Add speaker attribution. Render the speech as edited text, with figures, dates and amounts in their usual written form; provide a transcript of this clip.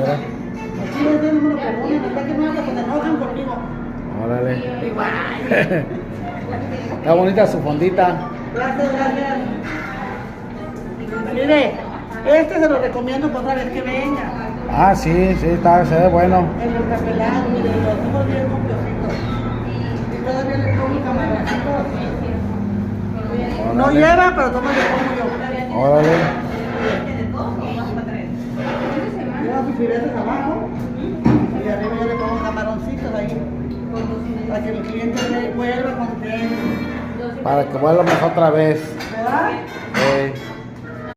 Speaker 1: ¿verdad?
Speaker 2: Así es, no me lo perdonen, hasta que no hablan, se enojan conmigo.
Speaker 1: Órale.
Speaker 2: Igual.
Speaker 1: Está bonita su fondita.
Speaker 2: Gracias, gracias. Mire, este se lo recomiendo para otra vez que venga.
Speaker 1: Ah, sí, sí, está, se ve bueno.
Speaker 2: El escapelado, mire, lo hacemos bien limpiositos. Y todavía le pongo camaroncitos. No
Speaker 1: Órale.
Speaker 2: lleva, pero toma le pongo yo.
Speaker 1: Órale.
Speaker 2: Lleva sus filetes abajo. Y arriba yo le pongo camaroncitos ahí. Para que el cliente vuelva contento.
Speaker 1: Para que vuelva otra vez.
Speaker 2: ¿Verdad?